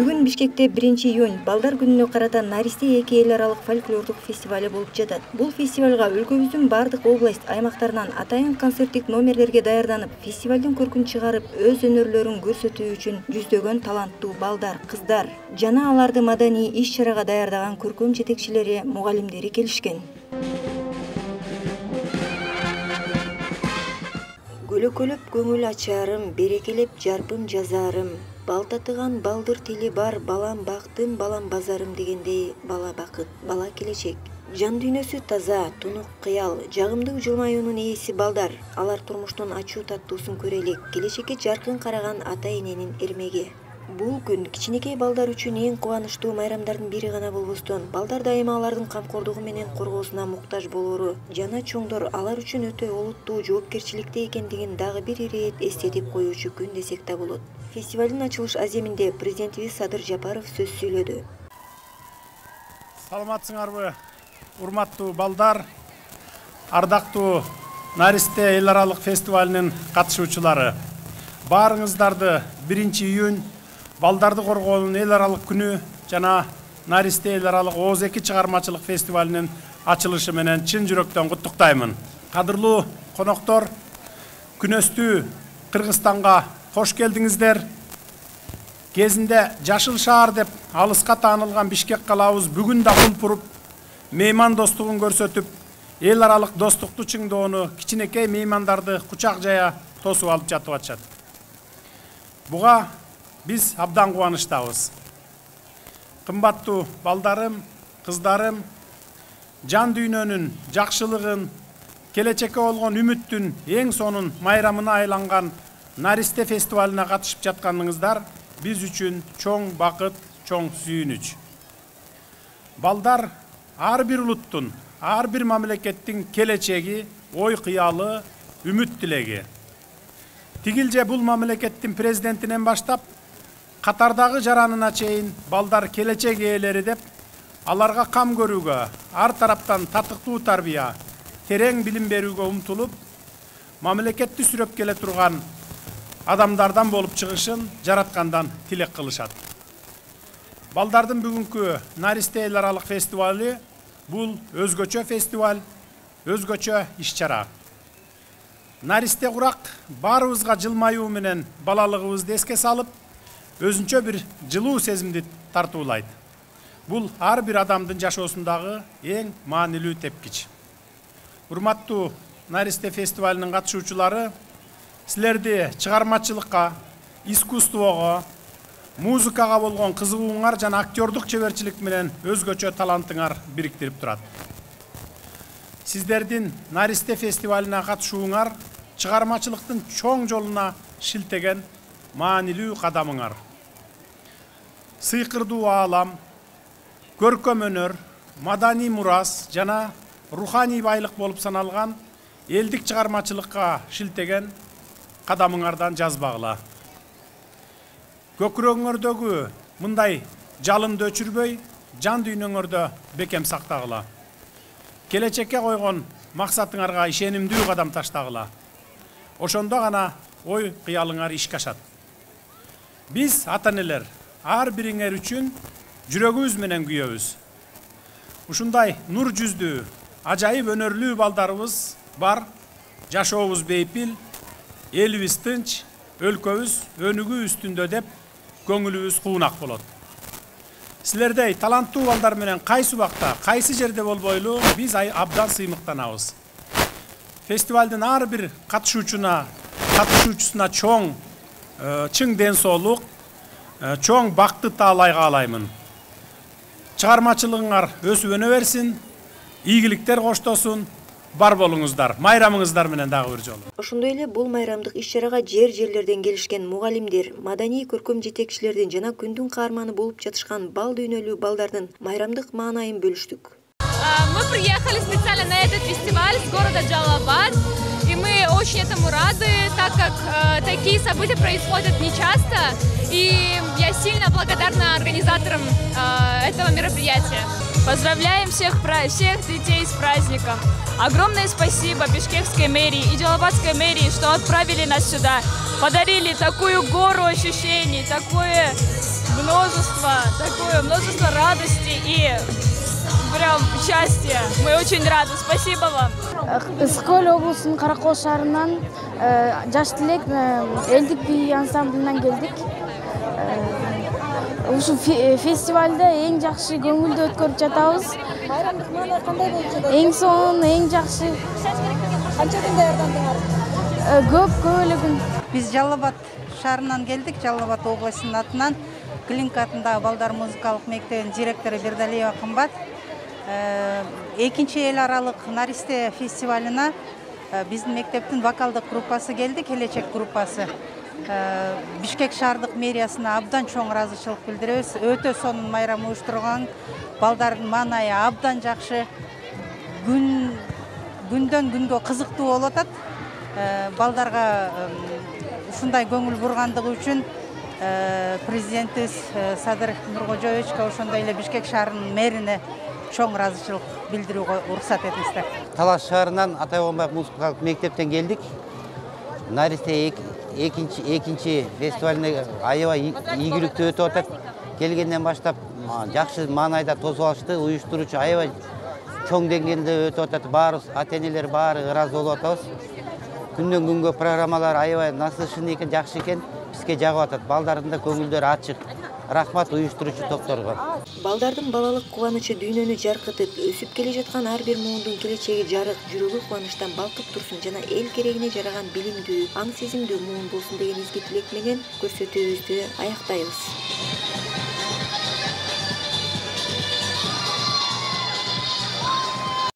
Бүгүн Бишкекте 1-июнь балдар күнүнө карата Наристе эки эл аралык фольклордук фестивалы болуп жатат. Бул фестивалга өлкөбүздүн бардык область аймактарынан атайын концерттик номерлерге даярданып, фестивалдын көркүн чыгарып, өз өнөрлөрүн көрсөтүү үчүн жүздөгөн таланттуу балдар, кыздар жана аларды маданий иш-чарага даярдаган көркөм жетекчилери, мугалимдери келишкен. Көлөкөлөп көңүл ачарым, берекелеп жарпым жазарым. Бал татыган балдыр тили бар, балам бактым, балам базарым дегендей, бала бакыт, бала келечек. Жан дүйнөсү таза, тунук кыял, жагымдуу жылмаюунун ээси балдар. Алар турмуштун ачуу таттуусун көрө элек, келечекке жаркын караган ата-эненин эрмеги. Бул күн кичинекей балдар үчүн эң кубанычтуу майрамдардын бири гана болбостон, балдар дайыма алардын камкордугу менен коргоосуна муктаж болору жана чоңдор алар үчүн өтө олуттуу жоопкерчиликте экендигин дагы бир ирет эстетип коюучу күн десек да болот. Фестивалдын ачылыш аземинде президентибиз Садыр Жапаров сөз сүйлөдү. Саламатсыңарбы, урматтуу балдар, ардактуу Наристе эл аралык фестивалынын катышуучулары. Баарыңыздарды 1-июнь балдарды коргоонун эл аралык күнү жана Наристе эл аралык ооз эки чыгармачылык фестивалынын ачылышы менен чын жүрөктөн куттуктаймын. Кадырлуу коноктор, күнөстүү Кыргызстанга кош келдиңиздер. Кезинде Жашыл шаар деп алыска таанылган Бишкек калабыз бүгүн да кулпуруп, мейман достугун көрсөтүп, эл аралык достукту чыңдоону, кичинекей меймандарды кучак жая тосуп алып жатып атышат. Буга биз абдан кубанычтабыз. Кымбаттуу балдарым, кыздарым, жан дүйнөнүн жакшылыгын, келечекке болгон үмүттүн эң сонун майрамына айланган Наристе фестивалына катышып жатканыңыздар биз үчүн чоң бакыт, чоң сүйүнүч. Балдар ар бир улуттун, ар бир мамлекеттин келечеги, ой кыялы, үмүт тилеги. Тигилже бул мамлекеттин президентинен баштап, катардагы жаранына чейин балдар келечек ээлери деп, аларга кам көрүүгө, ар тараптан татыктуу тарбия, терең билим берүүгө умтулуп, мамлекетти сүрөп келе турган адамдардан болуп чыгышын жараткандан тилек кылышат. Балдардын бүгүнкү Наристе эл аралык фестивалы бул өзгөчө фестиваль, өзгөчө иш-чара. Наристе курак баарыбызга жылмаюу менен балалыгыбызды эске салып, өзүнчө бир жылуу сезимди тартуулайт. Бул ар бир адамдын жашоосундагы эң маанилүү тепкич. Урматтуу Наристе фестивалынын катышуучулары, силерди чыгармачылыкка, искусствого, музыкага болгон кызыгууңар жана актёрдук чеберчилик менен өзгөчө талантыңар бириктирип турат. Сиздердин Наристе фестивалына катышууңар чыгармачылыктын чоң жолуна шилтеген маанилүү кадамыңар. Сыйкырдуу аалам, көркөм өнөр, маданий мурас жана руханий байлык болуп саналган элдик чыгармачылыкка шилтеген кадамыңардан жазбагыла. Көкүрөгүңөрдөгү мындай жалынды өчүрбөй, жан дүйнөңөрдө бекем сактагыла. Келечекке койгон максатыңарга ишенимдүү кадам таштагыла. Ошондо гана ой кыялыңар ишке ашат. Биз ата-энелер ар бириңер үчүн жүрөгүбүз менен күйөбүз. Ушундай нур жүздүү, ажайып өнөрлүү балдарыбыз бар, жашообуз бейпил, элибиз тынч, өлкөбүз өнүгүү үстүндө деп көңүлүбүз куунак болот. Силердей таланттуу балдар менен кайсы убакта, кайсы жерде болбойлу биз абдан сыймыктанабыз. Фестивалдын ар бир катышуучусуна чың ден соолук, чоң бакыт таалай каалаймын. Чыгармачылыгыңар өсүп өнө берсин, ийгиликтер коштосун, бар болуңуздар, майрамыңыздар менен дагы бир жолу. Ошондой эле бул майрамдык иш-чарага жерлерден келишкен мугалимдер, маданий көркөм жетекчилердин жана күндүн каарманы болуп жатышкан бал дүйнөлүү балдардын майрамдык маанайын бөлүштүк. Мы приехали специально на этот фестиваль с города Джалалабад, и мы очень этому рады, так как такие события происходят нечасто, и я сильно благодарна организаторам этого мероприятия. Поздравляем всех детей с праздником. Огромное спасибо Бишкекской мэрии и Джалалабадской мэрии, что отправили нас сюда. Подарили такую гору ощущений, такое множество радости и прям счастья. Мы очень рады. Спасибо вам. Ысык-көл облусунун Каракол шаарынан жаш тилек элдик би ансамблынан келдик. Ушул фестивалда эң жакшы көңүлдүү өткөрүп жатабыз. Байрамдык маанай кандай болуп жатат? Эң сонун, эң жакшы. Канча күн даярдандыңар? Көп көңүлүгүн. Биз Жалал Абад шаарынан келдик. Жалал Абад областынын атынан Глинка атындагы балдар музыкалык мектебинин директору Бердалиева Кымбат экинчи эл аралык наристе фестивалына биздин мектептин вокалдык группасы келди, келечек группасы. Бишкек шаардык мэриясына абдан чоң ыраазычылык билдиребиз. Өтө сонун майрам уюштурган, балдардын маанайы абдан жакшы. Күндөн күнгө кызыктуу болуп атат. Балдарга ушундай көңүл бургандыгы үчүн президентибиз Садыр Нуркожоевичке ошондой эле Бишкек шаарынын мэрине чоң ыраазычылык билдирүүгө уруксат этиңиздер. Талас шаарынан Атайбанбаев музыкалык мектептен келдик. Наристе экинчи фестивалине аябай ийгиликтүү өтүп атат. Келгенден баштап жакшы маанайда тосуп алышты. Уюштуруучу аябай чоң деңгээлде өтүп атат. Баарыбыз ата-энелер баары ыраазы болуп атабыз. Күндөн күнгө программалар аябай насыйшын экен, жакшы экен. Бизге жагып атат. Балдардын да көңүлдөрү ачык. Рахмат уюштуруучу топторго. Балдардын балалык кубанычы дүйнөнү жаркытып, өсүп келе жаткан ар бир муундун келечеги жарык, жүрөгү кубанычтан балкып турсун жана эл керегине жараган билимдүү, аң сезимдүү муун болсун деген изги тилек менен көрсөтүүбүздү аяктайбыз.